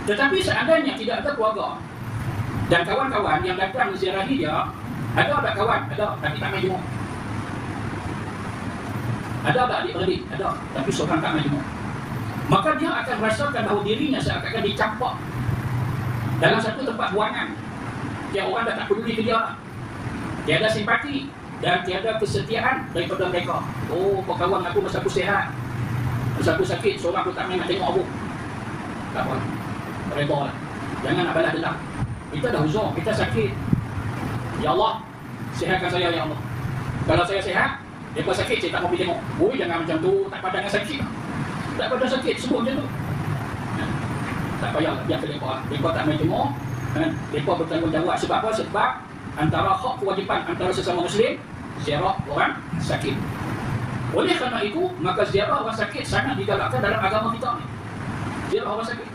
Tetapi seandainya tidak ada keluarga dan kawan-kawan yang datang ziarahi dia, ada tak kawan? Ada, tapi tak main jumpa. Ada tak adik-beradik? Ada, tapi seorang tak main jumpa. Maka dia akan merasakan bahawa dirinya seakan-akan dicampak dalam satu tempat buangan yang orang dah tak peduli ke dia. Tiada simpati dan tiada kesetiaan daripada mereka. Oh, kau kawan aku masa aku sihat, masa aku sakit, seorang aku tak main nak tengok aku. Tak apa, reda lah. Jangan nak balas dendam. Kita dah uzur, kita sakit. Ya Allah, sihatkan saya ya Allah. Kalau saya sihat, mereka sakit, saya tak mau pergi tengok. Oh, jangan macam tu, tak padan dengan sakit. Tak padan sakit, sebut macam tu. Tak payah, biar mereka. Mereka tak main tengok. Mereka bertanggungjawab. Sebab apa? Sebab antara hak kewajipan antara sesama Muslim, ziarah orang sakit. Oleh kerana itu, maka ziarah orang sakit sangat digalakkan dalam agama kita ni. Ziarah orang sakit.